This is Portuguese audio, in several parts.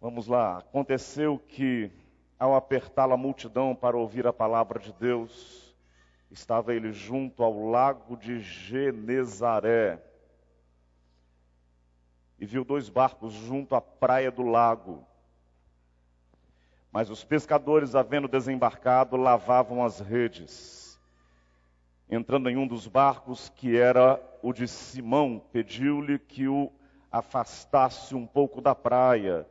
Vamos lá. Aconteceu que, ao apertá-la a multidão para ouvir a palavra de Deus, estava ele junto ao lago de Genezaré. E viu 2 barcos junto à praia do lago. Mas os pescadores, havendo desembarcado, lavavam as redes. Entrando em um dos barcos, que era o de Simão, pediu-lhe que o afastasse um pouco da praia.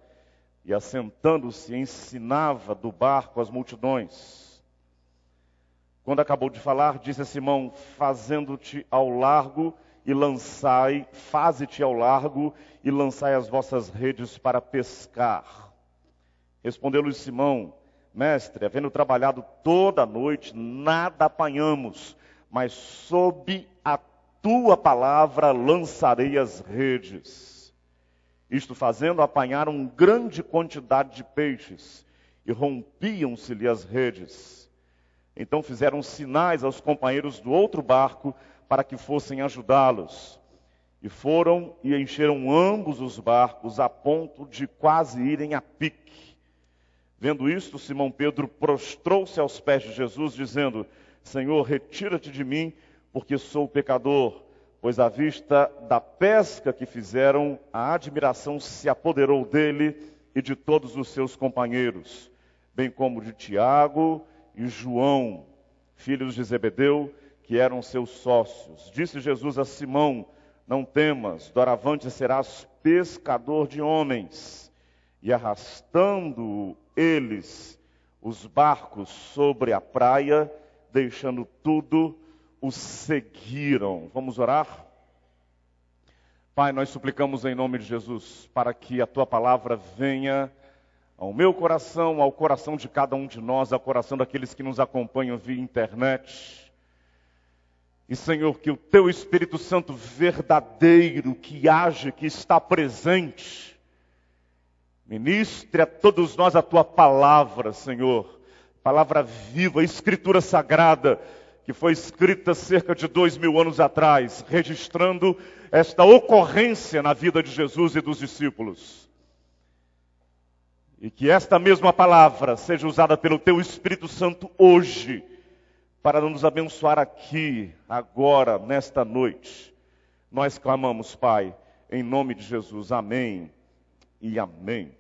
E assentando-se, ensinava do barco as multidões. Quando acabou de falar, disse a Simão: faze-te ao largo e lançai as vossas redes para pescar. Respondeu-lhe Simão: mestre, havendo trabalhado toda a noite, nada apanhamos, mas sob a tua palavra lançarei as redes. Isto fazendo, apanharam grande quantidade de peixes, e rompiam-se-lhe as redes. Então fizeram sinais aos companheiros do outro barco, para que fossem ajudá-los. E foram e encheram ambos os barcos, a ponto de quase irem a pique. Vendo isto, Simão Pedro prostrou-se aos pés de Jesus, dizendo: Senhor, retira-te de mim, porque sou pecador. Pois à vista da pesca que fizeram, a admiração se apoderou dele e de todos os seus companheiros, bem como de Tiago e João, filhos de Zebedeu, que eram seus sócios. Disse Jesus a Simão: não temas, doravante serás pescador de homens. E arrastando eles os barcos sobre a praia, deixando tudo, os seguiram. Vamos orar? Pai, nós suplicamos em nome de Jesus, para que a tua palavra venha ao meu coração, ao coração de cada um de nós, ao coração daqueles que nos acompanham via internet. E, Senhor, que o teu Espírito Santo verdadeiro, que age, que está presente, ministre a todos nós a tua palavra, Senhor. Palavra viva, escritura sagrada, que foi escrita cerca de 2000 anos atrás, registrando esta ocorrência na vida de Jesus e dos discípulos. E que esta mesma palavra seja usada pelo teu Espírito Santo hoje, para nos abençoar aqui, agora, nesta noite. Nós clamamos, Pai, em nome de Jesus. Amém e amém.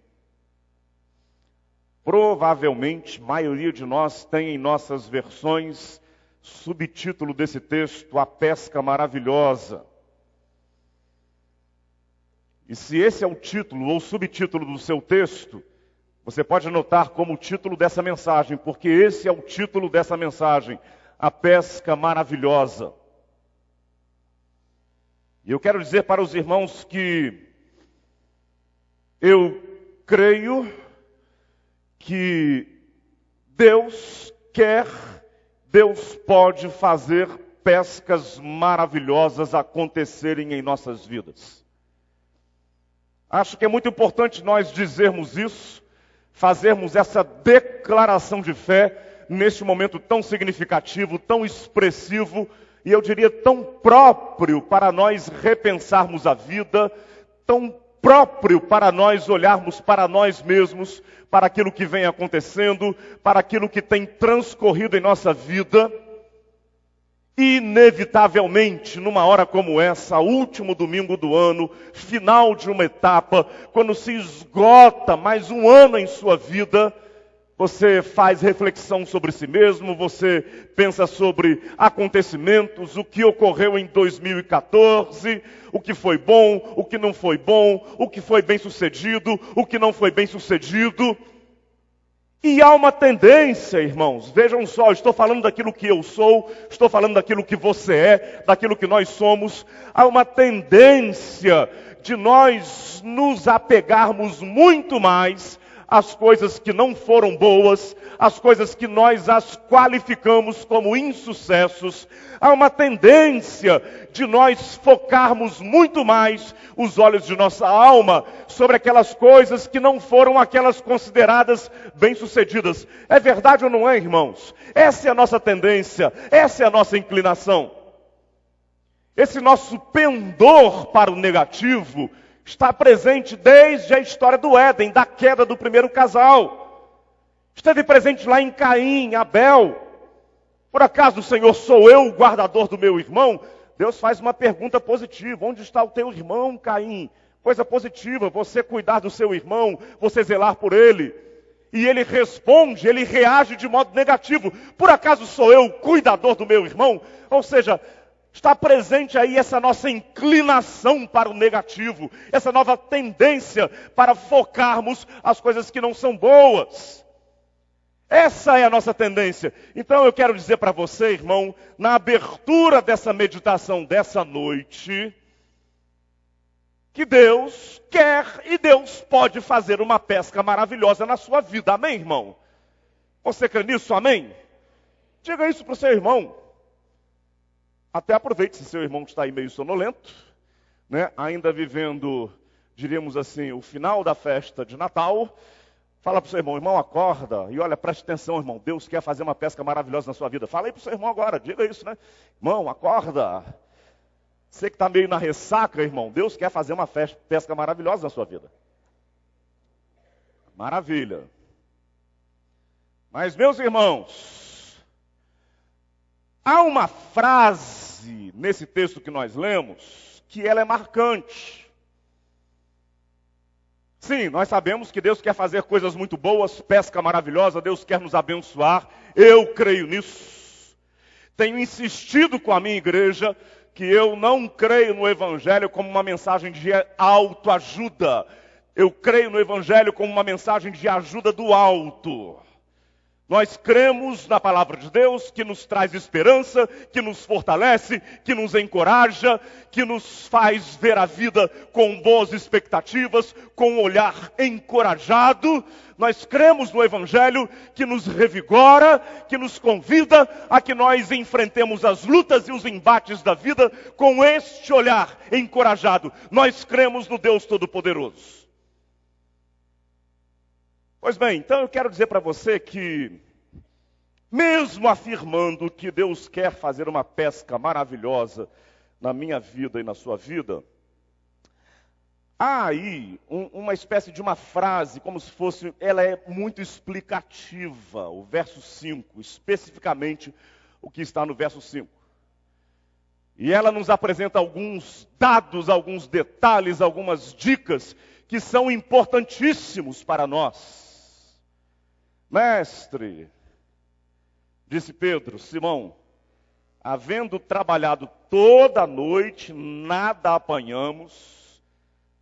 Provavelmente, a maioria de nós tem em nossas versões subtítulo desse texto: A Pesca Maravilhosa. E se esse é o título ou subtítulo do seu texto, você pode anotar como o título dessa mensagem, porque esse é o título dessa mensagem: A Pesca Maravilhosa. E eu quero dizer para os irmãos que eu creio que Deus pode fazer pescas maravilhosas acontecerem em nossas vidas. Acho que é muito importante nós dizermos isso, fazermos essa declaração de fé neste momento tão significativo, tão expressivo, e eu diria tão próprio para nós repensarmos a vida, tão próprio para nós olharmos para nós mesmos, para aquilo que vem acontecendo, para aquilo que tem transcorrido em nossa vida. Inevitavelmente, numa hora como essa, último domingo do ano, final de uma etapa, quando se esgota mais um ano em sua vida, você faz reflexão sobre si mesmo, você pensa sobre acontecimentos, o que ocorreu em 2014, o que foi bom, o que não foi bom, o que foi bem sucedido, o que não foi bem sucedido. E há uma tendência, irmãos, vejam só, estou falando daquilo que eu sou, estou falando daquilo que você é, daquilo que nós somos. Há uma tendência de nós nos apegarmos muito mais às coisas que não foram boas, às coisas que nós as qualificamos como insucessos. Há uma tendência de nós focarmos muito mais os olhos de nossa alma sobre aquelas coisas que não foram aquelas consideradas bem-sucedidas. É verdade ou não é, irmãos? Essa é a nossa tendência, essa é a nossa inclinação. Esse nosso pendor para o negativo, Está presente desde a história do Éden, da queda do primeiro casal. Esteve presente lá em Caim, em Abel. Por acaso, Senhor, sou eu o guardador do meu irmão? Deus faz uma pergunta positiva. Onde está o teu irmão, Caim? Coisa positiva, você cuidar do seu irmão, você zelar por ele. E ele responde, ele reage de modo negativo. Por acaso sou eu o cuidador do meu irmão? Ou seja, está presente aí essa nossa inclinação para o negativo, essa nova tendência para focarmos as coisas que não são boas. Essa é a nossa tendência. Então eu quero dizer para você, irmão, na abertura dessa meditação dessa noite, que Deus quer e Deus pode fazer uma pesca maravilhosa na sua vida. Amém, irmão? Você crê nisso? Amém? Diga isso para o seu irmão. Até aproveite se seu irmão está aí meio sonolento, né? Ainda vivendo, diríamos assim, o final da festa de Natal. Fala para o seu irmão, irmão, acorda. E olha, preste atenção, irmão. Deus quer fazer uma pesca maravilhosa na sua vida. Fala aí para o seu irmão agora, diga isso, né? Irmão, acorda. Você que está meio na ressaca, irmão, Deus quer fazer uma pesca maravilhosa na sua vida. Maravilha. Mas, meus irmãos, há uma frase nesse texto que nós lemos que ela é marcante. Sim, nós sabemos que Deus quer fazer coisas muito boas, pesca maravilhosa, Deus quer nos abençoar. Eu creio nisso. Tenho insistido com a minha igreja que eu não creio no Evangelho como uma mensagem de autoajuda. Eu creio no Evangelho como uma mensagem de ajuda do alto. Nós cremos na palavra de Deus, que nos traz esperança, que nos fortalece, que nos encoraja, que nos faz ver a vida com boas expectativas, com um olhar encorajado. Nós cremos no Evangelho que nos revigora, que nos convida a que nós enfrentemos as lutas e os embates da vida com este olhar encorajado. Nós cremos no Deus Todo-Poderoso. Pois bem, então eu quero dizer para você que, mesmo afirmando que Deus quer fazer uma pesca maravilhosa na minha vida e na sua vida, há aí uma espécie de uma frase, como se fosse, ela é muito explicativa, o verso 5, especificamente o que está no verso 5. E ela nos apresenta alguns dados, alguns detalhes, algumas dicas que são importantíssimos para nós. Mestre, disse Pedro, Simão, havendo trabalhado toda a noite, nada apanhamos,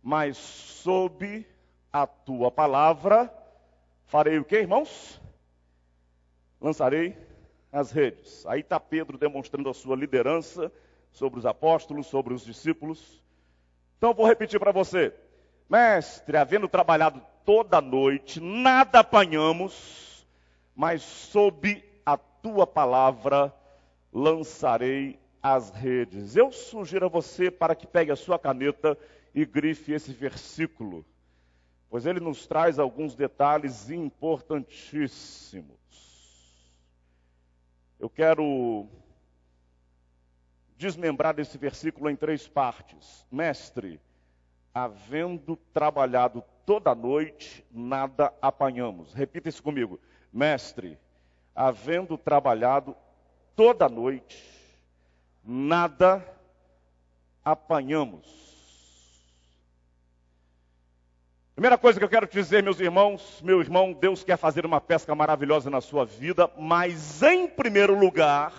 mas sob a tua palavra, farei o que, irmãos? Lançarei as redes. Aí está Pedro demonstrando a sua liderança sobre os apóstolos, sobre os discípulos. Então vou repetir para você. Mestre, havendo trabalhado toda a noite, nada apanhamos, mas sob a tua palavra lançarei as redes. Eu sugiro a você para que pegue a sua caneta e grife esse versículo, pois ele nos traz alguns detalhes importantíssimos. Eu quero desmembrar esse versículo em 3 partes. Mestre, havendo trabalhado toda a noite, nada apanhamos. Repita isso comigo. Mestre, havendo trabalhado toda a noite, nada apanhamos. Primeira coisa que eu quero te dizer, meus irmãos, meu irmão, Deus quer fazer uma pesca maravilhosa na sua vida, mas em primeiro lugar,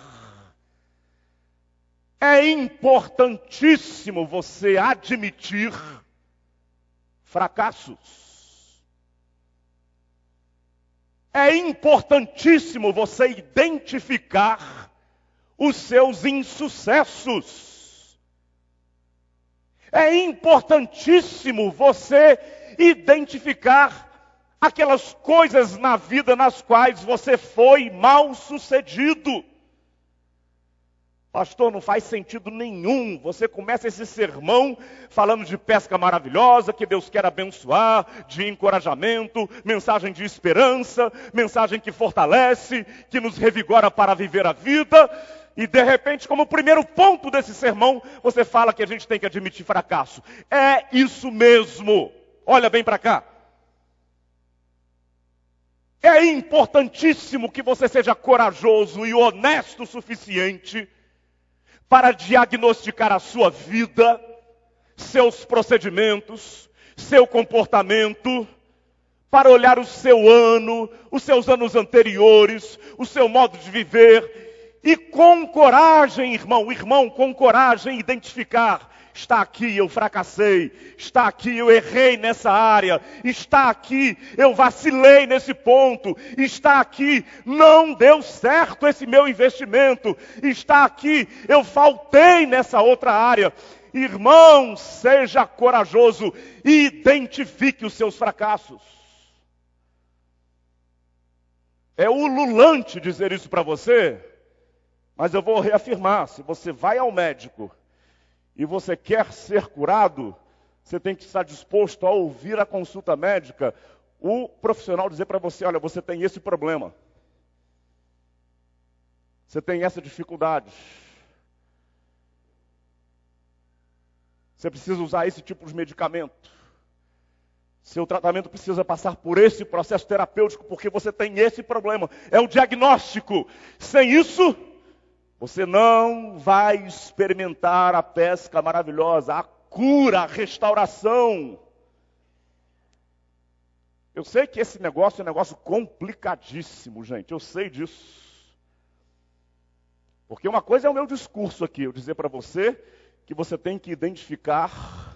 é importantíssimo você admitir fracassos. É importantíssimo você identificar os seus insucessos. É importantíssimo você identificar aquelas coisas na vida nas quais você foi mal sucedido. Pastor, não faz sentido nenhum. Você começa esse sermão falando de pesca maravilhosa, que Deus quer abençoar, de encorajamento, mensagem de esperança, mensagem que fortalece, que nos revigora para viver a vida. E de repente, como primeiro ponto desse sermão, você fala que a gente tem que admitir fracasso. É isso mesmo. Olha bem para cá. É importantíssimo que você seja corajoso e honesto o suficiente para diagnosticar a sua vida, seus procedimentos, seu comportamento, para olhar o seu ano, os seus anos anteriores, o seu modo de viver, e com coragem, irmão, com coragem identificar: está aqui, eu fracassei. Está aqui, eu errei nessa área. Está aqui, eu vacilei nesse ponto. Está aqui, não deu certo esse meu investimento. Está aqui, eu faltei nessa outra área. Irmão, seja corajoso e identifique os seus fracassos. É ululante dizer isso para você, mas eu vou reafirmar: se você vai ao médico e você quer ser curado, você tem que estar disposto a ouvir a consulta médica, o profissional dizer para você: olha, você tem esse problema. Você tem essa dificuldade. Você precisa usar esse tipo de medicamento. Seu tratamento precisa passar por esse processo terapêutico, porque você tem esse problema. É o diagnóstico. Sem isso, você não vai experimentar a pesca maravilhosa, a cura, a restauração. Eu sei que esse negócio é um negócio complicadíssimo, gente. Eu sei disso. Porque uma coisa é o meu discurso aqui, eu dizer para você que você tem que identificar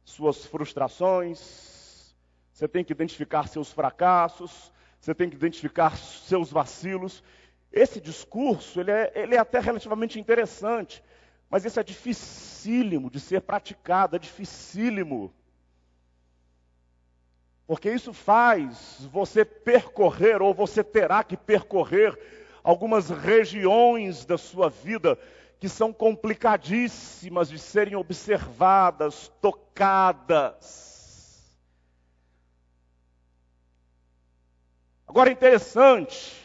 suas frustrações, você tem que identificar seus fracassos, você tem que identificar seus vacilos. Esse discurso, ele é até relativamente interessante, mas isso é dificílimo de ser praticado, é dificílimo. Porque isso faz você percorrer, ou você terá que percorrer, algumas regiões da sua vida que são complicadíssimas de serem observadas, tocadas. Agora é interessante,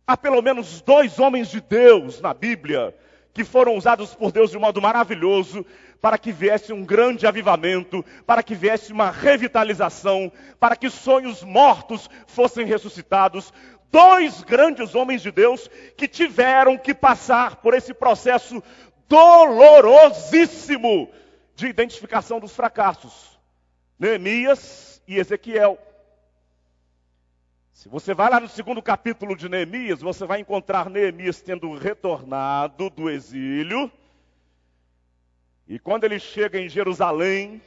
há pelo menos 2 homens de Deus na Bíblia que foram usados por Deus de um modo maravilhoso para que viesse um grande avivamento, para que viesse uma revitalização, para que sonhos mortos fossem ressuscitados. 2 grandes homens de Deus que tiveram que passar por esse processo dolorosíssimo de identificação dos fracassos: Neemias e Ezequiel. Se você vai lá no 2º capítulo de Neemias, você vai encontrar Neemias tendo retornado do exílio. E quando ele chega em Jerusalém,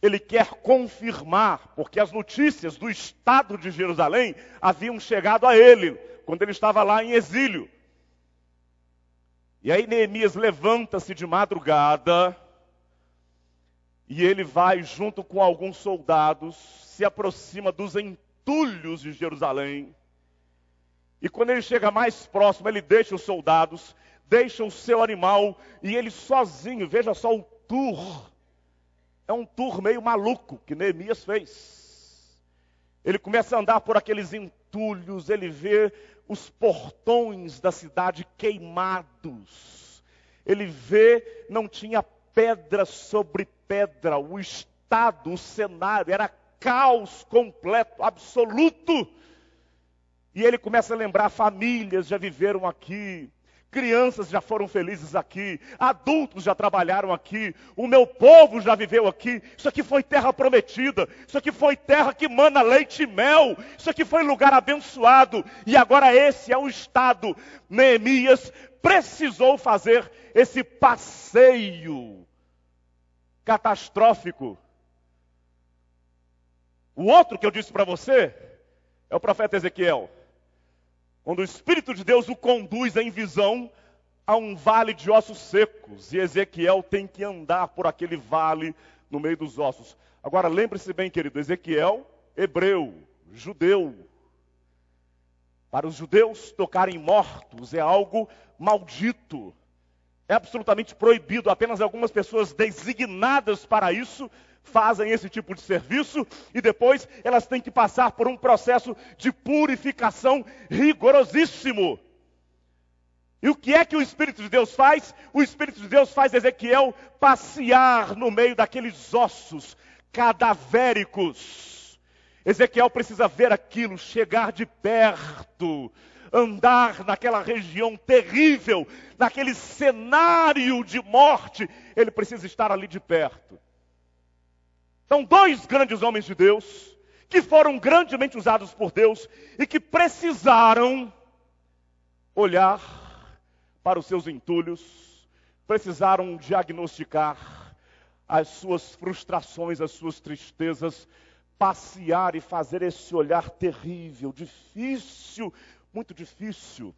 ele quer confirmar, porque as notícias do estado de Jerusalém haviam chegado a ele, quando ele estava lá em exílio. E aí Neemias levanta-se de madrugada, e ele vai junto com alguns soldados, se aproxima dos entulhos de Jerusalém. E quando ele chega mais próximo, ele deixa os soldados, deixa o seu animal, e ele sozinho, veja só o tour. É um tour meio maluco que Neemias fez. Ele começa a andar por aqueles entulhos, ele vê os portões da cidade queimados. Ele vê, não tinha pedra sobre pedra, o estado, o cenário, era caos completo, absoluto. E ele começa a lembrar: famílias já viveram aqui, crianças já foram felizes aqui, adultos já trabalharam aqui, o meu povo já viveu aqui. Isso aqui foi terra prometida, isso aqui foi terra que mana leite e mel, isso aqui foi lugar abençoado, e agora esse é o estado. Neemias precisou fazer esse passeio catastrófico. O outro que eu disse para você é o profeta Ezequiel. Quando o Espírito de Deus o conduz em visão a um vale de ossos secos, e Ezequiel tem que andar por aquele vale no meio dos ossos. Agora lembre-se bem, querido, Ezequiel, hebreu, judeu. Para os judeus, tocarem mortos é algo maldito. É absolutamente proibido. Apenas algumas pessoas designadas para isso fazem esse tipo de serviço e depois elas têm que passar por um processo de purificação rigorosíssimo. E o que é que o Espírito de Deus faz? O Espírito de Deus faz Ezequiel passear no meio daqueles ossos cadavéricos. Ezequiel precisa ver aquilo, chegar de perto, andar naquela região terrível, naquele cenário de morte. Ele precisa estar ali de perto. São dois grandes homens de Deus, que foram grandemente usados por Deus e que precisaram olhar para os seus entulhos, precisaram diagnosticar as suas frustrações, as suas tristezas, passear e fazer esse olhar terrível, difícil, muito difícil.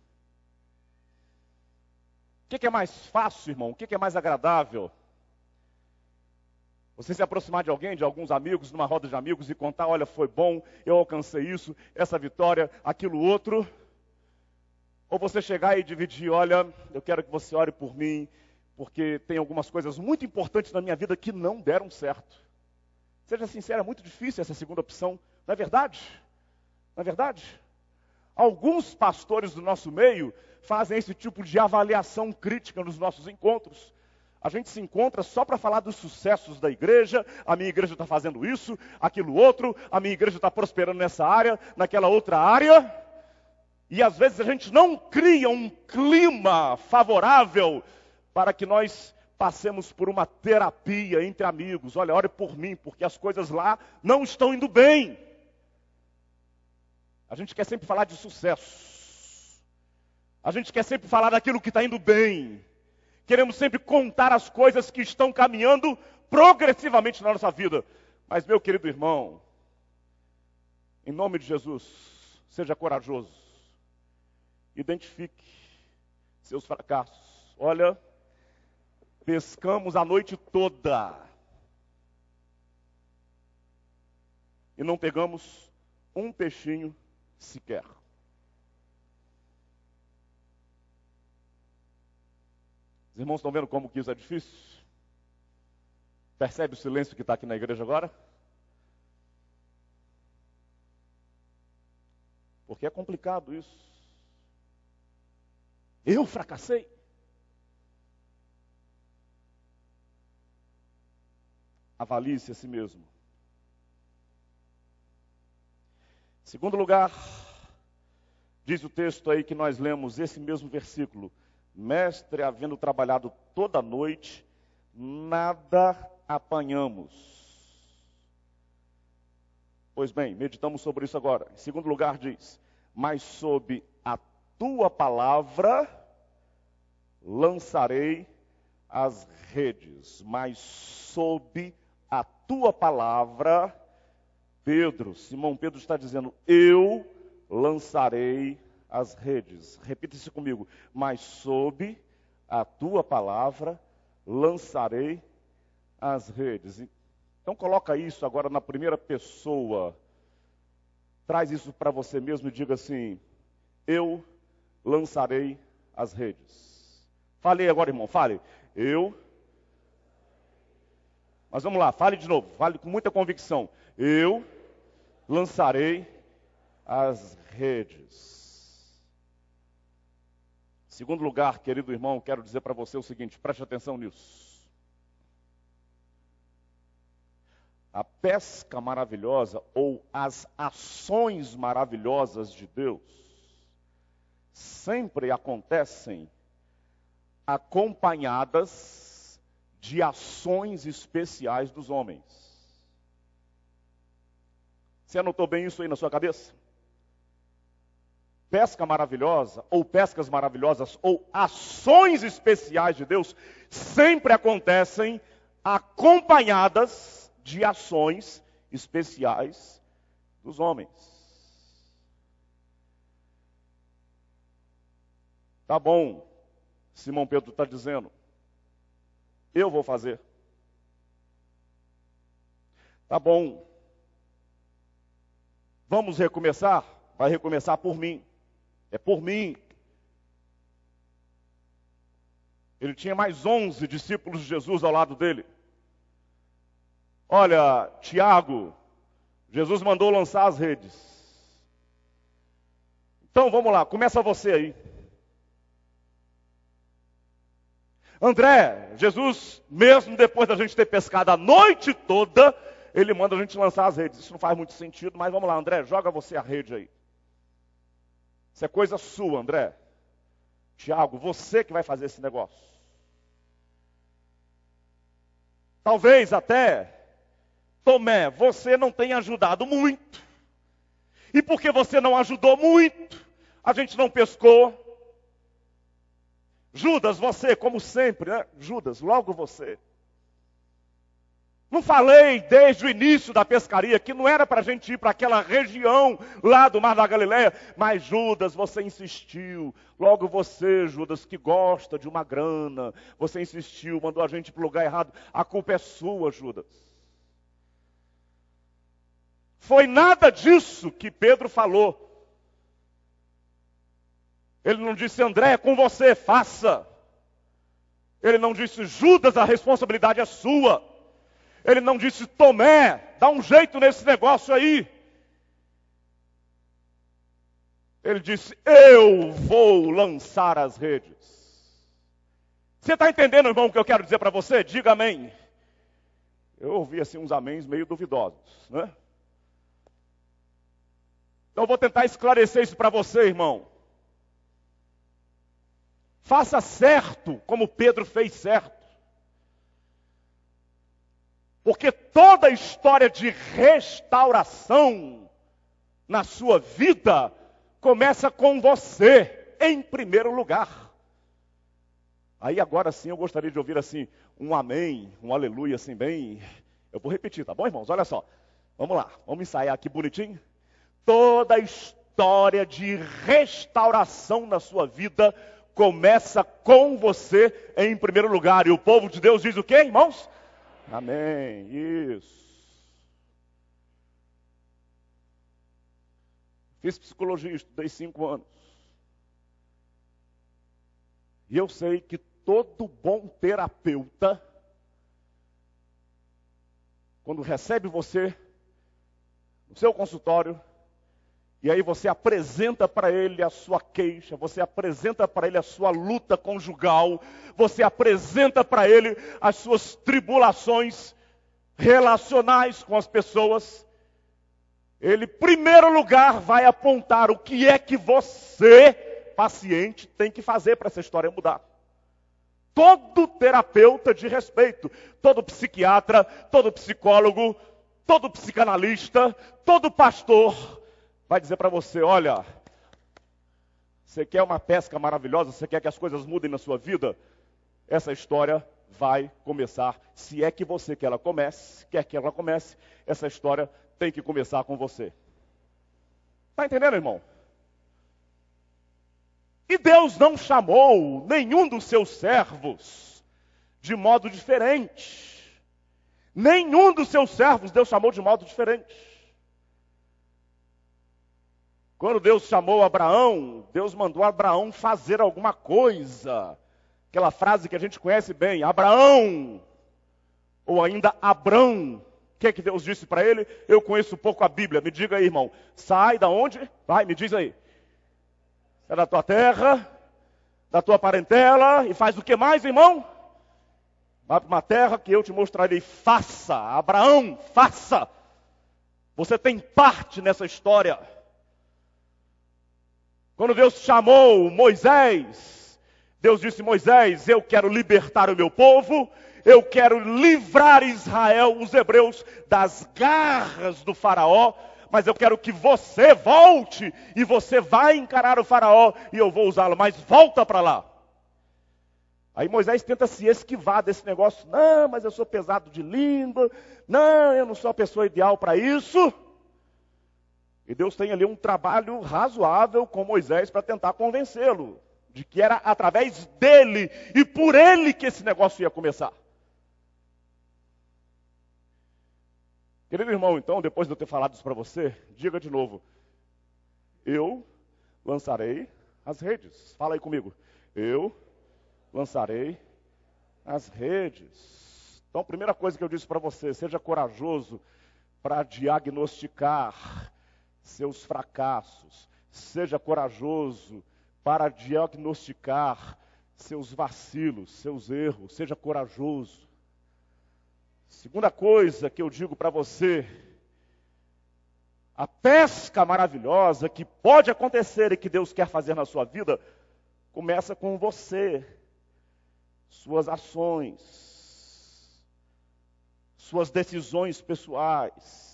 O que é mais fácil, irmão? O que é mais agradável? Você se aproximar de alguém, de alguns amigos, numa roda de amigos e contar, olha, foi bom, eu alcancei isso, essa vitória, aquilo outro. Ou você chegar e dividir, olha, eu quero que você ore por mim, porque tem algumas coisas muito importantes na minha vida que não deram certo. Seja sincero, é muito difícil essa segunda opção, não é verdade? Não é verdade? Alguns pastores do nosso meio fazem esse tipo de avaliação crítica nos nossos encontros. A gente se encontra só para falar dos sucessos da igreja, a minha igreja está fazendo isso, aquilo outro, a minha igreja está prosperando nessa área, naquela outra área. E às vezes a gente não cria um clima favorável para que nós passemos por uma terapia entre amigos. Olha, ore por mim, porque as coisas lá não estão indo bem. A gente quer sempre falar de sucesso. A gente quer sempre falar daquilo que está indo bem. Queremos sempre contar as coisas que estão caminhando progressivamente na nossa vida. Mas, meu querido irmão, em nome de Jesus, seja corajoso. Identifique seus fracassos. Olha, pescamos a noite toda e não pegamos um peixinho sequer. Os irmãos estão vendo como que isso é difícil? Percebe o silêncio que está aqui na igreja agora? Porque é complicado isso. Eu fracassei. Avalie-se a si mesmo. Segundo lugar, diz o texto aí que nós lemos, esse mesmo versículo. Mestre, havendo trabalhado toda a noite, nada apanhamos. Pois bem, meditamos sobre isso agora. Em segundo lugar diz, mas sob a tua palavra lançarei as redes. Mas sob a tua palavra, Simão Pedro está dizendo, eu lançarei as redes. Repita isso comigo. Mas sob a tua palavra lançarei as redes. Então coloca isso agora na primeira pessoa. Traz isso para você mesmo e diga assim, eu lançarei as redes. Fale agora, irmão, fale. Mas vamos lá, fale de novo, fale com muita convicção. Eu lançarei as redes. Segundo lugar, querido irmão, quero dizer para você o seguinte, preste atenção nisso. A pesca maravilhosa ou as ações maravilhosas de Deus sempre acontecem acompanhadas de ações especiais dos homens. Você anotou bem isso aí na sua cabeça? Pesca maravilhosa, ou pescas maravilhosas, ou ações especiais de Deus, sempre acontecem acompanhadas de ações especiais dos homens. Tá bom, Simão Pedro está dizendo, eu vou fazer. Tá bom. Vamos recomeçar? Vai recomeçar por mim. é por mim. Ele tinha mais 11 discípulos de Jesus ao lado dele. Olha, Tiago, Jesus mandou lançar as redes. Então vamos lá, começa você aí. André, Jesus, mesmo depois da gente ter pescado a noite toda, ele manda a gente lançar as redes. Isso não faz muito sentido, mas vamos lá, André, joga você a rede aí. Isso é coisa sua, André. Tiago, você que vai fazer esse negócio. Talvez até, Tomé, você não tenha ajudado muito. E porque você não ajudou muito, a gente não pescou. Judas, você, como sempre, né? Judas, logo você. Não falei desde o início da pescaria que não era para a gente ir para aquela região lá do Mar da Galileia, mas Judas, você insistiu. Logo você, Judas, que gosta de uma grana, você insistiu, mandou a gente para o lugar errado. A culpa é sua, Judas. Foi nada disso que Pedro falou. Ele não disse, André, é com você, faça. Ele não disse, Judas, a responsabilidade é sua. Ele não disse, Tomé, dá um jeito nesse negócio aí. Ele disse, eu vou lançar as redes. Você está entendendo, irmão, o que eu quero dizer para você? Diga amém. Eu ouvi assim uns améns meio duvidosos, né? Então eu vou tentar esclarecer isso para você, irmão. Faça certo, como Pedro fez certo. Porque toda história de restauração na sua vida começa com você, em primeiro lugar. Aí agora sim eu gostaria de ouvir assim, um amém, um aleluia assim bem... Eu vou repetir, tá bom, irmãos? Olha só, vamos lá, vamos ensaiar aqui bonitinho. Toda história de restauração na sua vida começa com você em primeiro lugar. E o povo de Deus diz o quê, irmãos? Amém, isso. Fiz psicologia, estudei 5 anos. E eu sei que todo bom terapeuta, quando recebe você no seu consultório, e aí você apresenta para ele a sua queixa, você apresenta para ele a sua luta conjugal, você apresenta para ele as suas tribulações relacionais com as pessoas. Ele, em primeiro lugar, vai apontar o que é que você, paciente, tem que fazer para essa história mudar. Todo terapeuta de respeito, todo psiquiatra, todo psicólogo, todo psicanalista, todo pastor, vai dizer para você, olha, você quer uma pesca maravilhosa, você quer que as coisas mudem na sua vida? Essa história vai começar, se é que você quer que ela comece, essa história tem que começar com você. Está entendendo, irmão? E Deus não chamou nenhum dos seus servos de modo diferente. Nenhum dos seus servos Deus chamou de modo diferente. Quando Deus chamou Abraão, Deus mandou Abraão fazer alguma coisa. Aquela frase que a gente conhece bem, Abraão, ou ainda Abrão. O que é que Deus disse para ele? Eu conheço pouco a Bíblia, me diga aí, irmão. Sai da onde? Vai, me diz aí. Sai da tua terra, da tua parentela, e faz o que mais, irmão? Vai para uma terra que eu te mostrarei. Faça, Abraão, faça. Você tem parte nessa história. Quando Deus chamou Moisés, Deus disse, Moisés, eu quero libertar o meu povo, eu quero livrar Israel, os hebreus, das garras do faraó, mas eu quero que você volte, e você vai encarar o faraó, e eu vou usá-lo, mas volta para lá. Aí Moisés tenta se esquivar desse negócio, não, mas eu sou pesado de língua, não, eu não sou a pessoa ideal para isso. E Deus tem ali um trabalho razoável com Moisés para tentar convencê-lo de que era através dele e por ele que esse negócio ia começar. Querido irmão, então, depois de eu ter falado isso para você, diga de novo, eu lançarei as redes. Fala aí comigo. Eu lançarei as redes. Então, a primeira coisa que eu disse para você, seja corajoso para diagnosticar seus fracassos. Seja corajoso para diagnosticar seus vacilos, seus erros. Seja corajoso. Segunda coisa que eu digo para você, a pesca maravilhosa que pode acontecer e que Deus quer fazer na sua vida, começa com você, suas ações, suas decisões pessoais.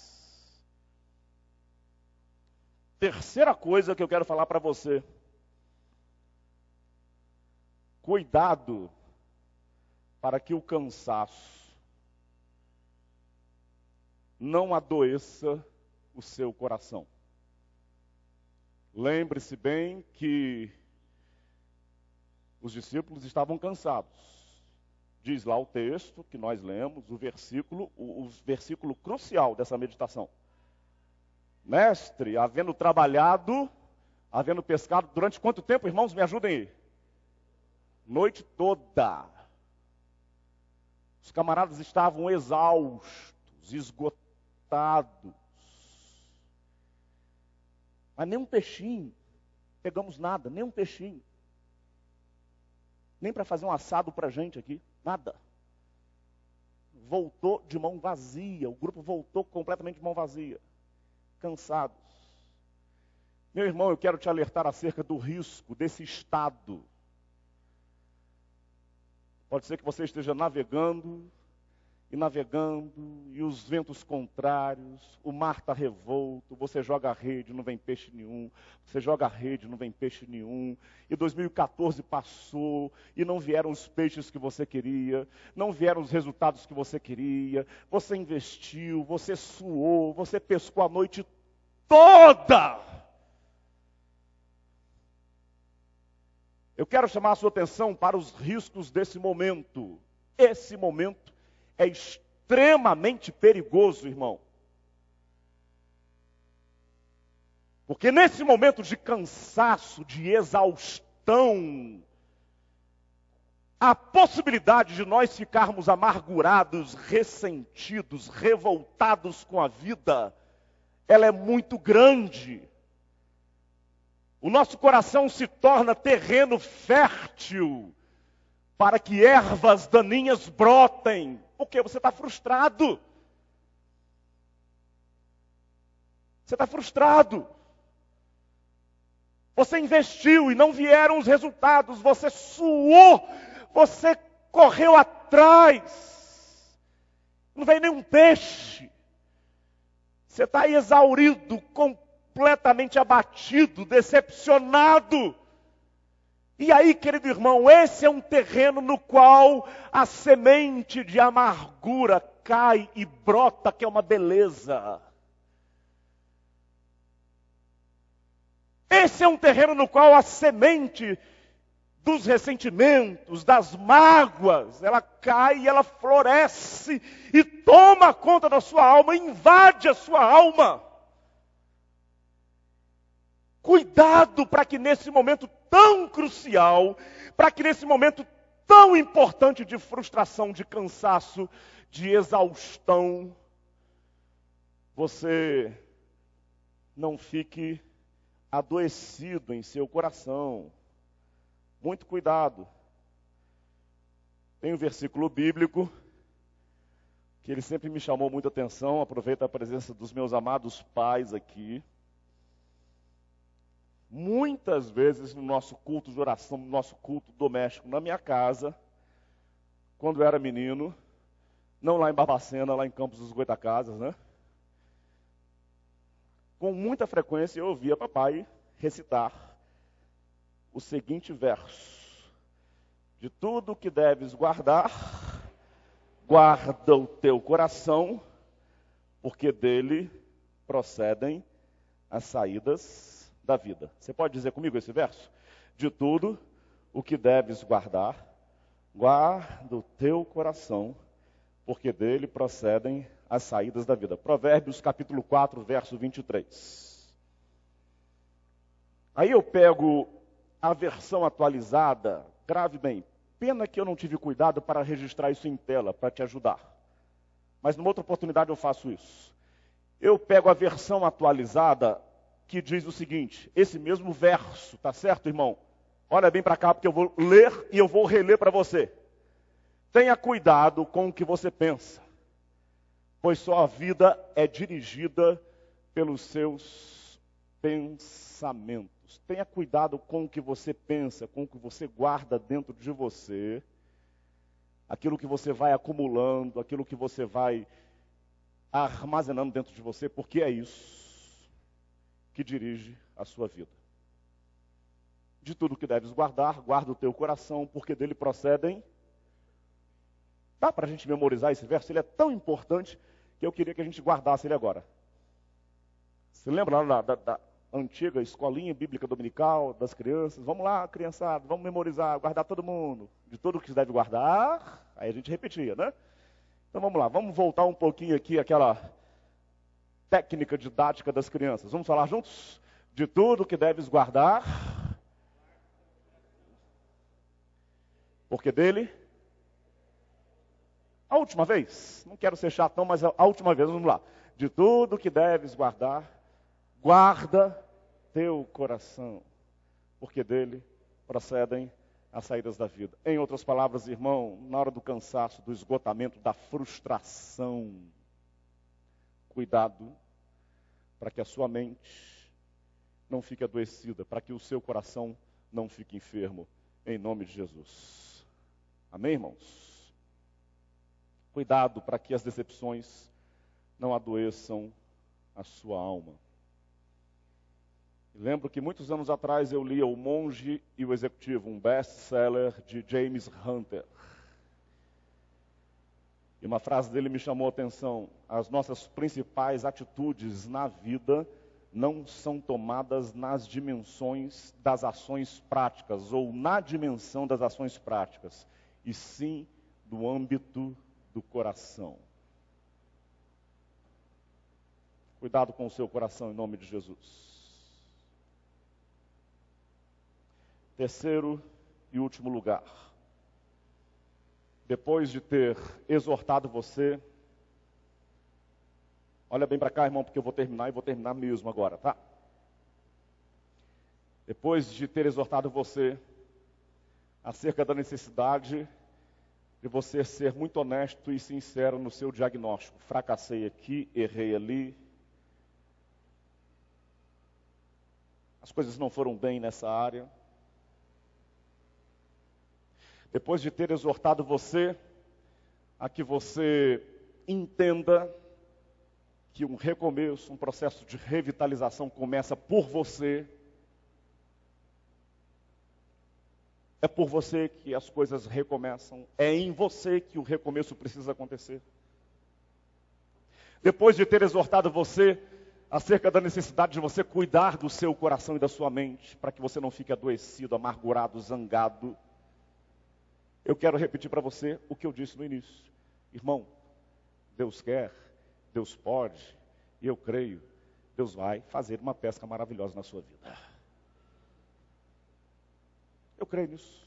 Terceira coisa que eu quero falar para você, cuidado para que o cansaço não adoeça o seu coração. Lembre-se bem que os discípulos estavam cansados. Diz lá o texto que nós lemos, o versículo crucial dessa meditação. Mestre, havendo trabalhado, havendo pescado, durante quanto tempo, irmãos? Me ajudem aí. Noite toda. Os camaradas estavam exaustos, esgotados. Mas nem um peixinho, pegamos nada, nem um peixinho. Nem para fazer um assado para a gente aqui, nada. Voltou de mão vazia, o grupo voltou completamente de mão vazia. Cansados. Meu irmão, eu quero te alertar acerca do risco desse estado. Pode ser que você esteja navegando, e os ventos contrários, o mar está revolto, você joga a rede, não vem peixe nenhum, você joga a rede, não vem peixe nenhum, e 2014 passou, e não vieram os peixes que você queria, não vieram os resultados que você queria, você investiu, você suou, você pescou a noite toda. Eu quero chamar a sua atenção para os riscos desse momento. Esse momento é extremamente perigoso, irmão. Porque nesse momento de cansaço, de exaustão, a possibilidade de nós ficarmos amargurados, ressentidos, revoltados com a vida, ela é muito grande. O nosso coração se torna terreno fértil para que ervas daninhas brotem. Porque você está frustrado. Você está frustrado. Você investiu e não vieram os resultados. Você suou. Você correu atrás. Não veio nenhum peixe. Você está exaurido, completamente abatido, decepcionado. E aí, querido irmão, esse é um terreno no qual a semente de amargura cai e brota, que é uma beleza. Esse é um terreno no qual a semente dos ressentimentos, das mágoas, ela cai e ela floresce e toma conta da sua alma, invade a sua alma. Cuidado para que nesse momento tão crucial, para que nesse momento tão importante de frustração, de cansaço, de exaustão, você não fique adoecido em seu coração. Muito cuidado. Tem um versículo bíblico que ele sempre me chamou muita atenção. Aproveito a presença dos meus amados pais aqui. Muitas vezes no nosso culto de oração, no nosso culto doméstico, na minha casa, quando eu era menino, não lá em Barbacena, lá em Campos dos Goitacazes, né? Com muita frequência eu ouvia papai recitar o seguinte verso: de tudo que deves guardar, guarda o teu coração, porque dele procedem as saídas da vida. Você pode dizer comigo esse verso? De tudo o que deves guardar, guarda o teu coração, porque dele procedem as saídas da vida. Provérbios capítulo 4, verso 23. Aí eu pego a versão atualizada, grave bem, pena que eu não tive cuidado para registrar isso em tela, para te ajudar. Mas numa outra oportunidade eu faço isso. Eu pego a versão atualizada que diz o seguinte, esse mesmo verso, tá certo, irmão? Olha bem para cá, porque eu vou ler e eu vou reler para você. Tenha cuidado com o que você pensa, pois sua vida é dirigida pelos seus pensamentos. Tenha cuidado com o que você pensa, com o que você guarda dentro de você, aquilo que você vai acumulando, aquilo que você vai armazenando dentro de você, porque é isso que dirige a sua vida. De tudo que deves guardar, guarda o teu coração, porque dele procedem. Dá para a gente memorizar esse verso? Ele é tão importante que eu queria que a gente guardasse ele agora. Você lembra lá da antiga escolinha bíblica dominical das crianças? Vamos lá, criançada, vamos memorizar, guardar todo mundo. De tudo que se deve guardar, aí a gente repetia, né? Então vamos lá, vamos voltar um pouquinho aqui àquela técnica didática das crianças. Vamos falar juntos? De tudo que deves guardar, porque dele... A última vez, não quero ser chatão, mas a última vez, vamos lá. De tudo que deves guardar, guarda teu coração, porque dele procedem as saídas da vida. Em outras palavras, irmão, na hora do cansaço, do esgotamento, da frustração, cuidado para que a sua mente não fique adoecida, para que o seu coração não fique enfermo, em nome de Jesus. Amém, irmãos? Cuidado para que as decepções não adoeçam a sua alma. Lembro que muitos anos atrás eu lia O Monge e o Executivo, um best-seller de James Hunter. E uma frase dele me chamou a atenção. As nossas principais atitudes na vida não são tomadas nas dimensões das ações práticas, ou na dimensão das ações práticas, e sim do âmbito do coração. Cuidado com o seu coração em nome de Jesus. Terceiro e último lugar. Depois de ter exortado você, olha bem para cá, irmão, porque eu vou terminar e vou terminar mesmo agora, tá? Depois de ter exortado você acerca da necessidade de você ser muito honesto e sincero no seu diagnóstico. Fracassei aqui, errei ali. As coisas não foram bem nessa área. Depois de ter exortado você a que você entenda que um recomeço, um processo de revitalização começa por você. É por você que as coisas recomeçam. É em você que o recomeço precisa acontecer. Depois de ter exortado você acerca da necessidade de você cuidar do seu coração e da sua mente, para que você não fique adoecido, amargurado, zangado, eu quero repetir para você o que eu disse no início. Irmão, Deus quer, Deus pode, e eu creio, Deus vai fazer uma pesca maravilhosa na sua vida. Eu creio nisso.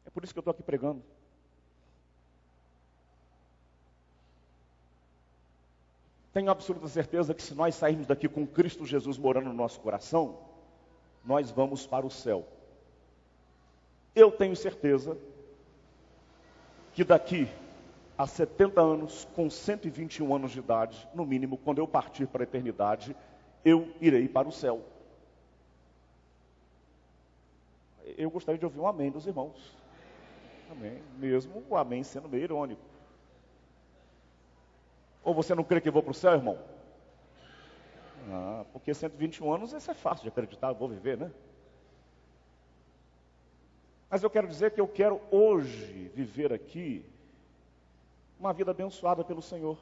É por isso que eu estou aqui pregando. Tenho absoluta certeza que se nós sairmos daqui com Cristo Jesus morando no nosso coração, nós vamos para o céu. Eu tenho certeza que daqui a 70 anos, com 121 anos de idade, no mínimo, quando eu partir para a eternidade, eu irei para o céu. Eu gostaria de ouvir um amém dos irmãos. Amém. Mesmo o amém sendo meio irônico. Ou você não crê que eu vou para o céu, irmão? Ah, porque 121 anos, isso é fácil de acreditar, eu vou viver, né? Mas eu quero dizer que eu quero hoje viver aqui uma vida abençoada pelo Senhor.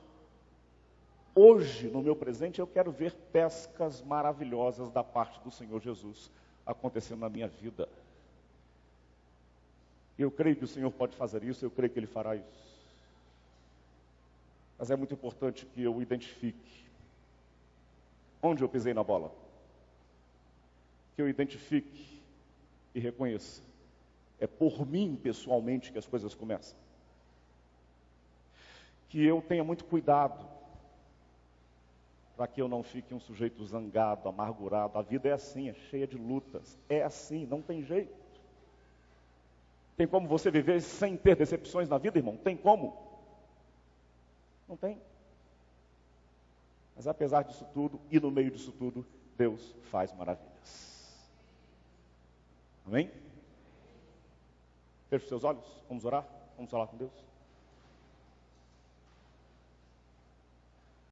Hoje, no meu presente, eu quero ver pescas maravilhosas da parte do Senhor Jesus acontecendo na minha vida. Eu creio que o Senhor pode fazer isso, eu creio que Ele fará isso. Mas é muito importante que eu identifique onde eu pisei na bola. que eu identifique e reconheça. É por mim, pessoalmente, que as coisas começam. Que eu tenha muito cuidado, para que eu não fique um sujeito zangado, amargurado. A vida é assim, é cheia de lutas. É assim, não tem jeito. Tem como você viver sem ter decepções na vida, irmão? Tem como? Não tem. Mas apesar disso tudo, e no meio disso tudo, Deus faz maravilhas. Amém? Feche os seus olhos, vamos orar com Deus.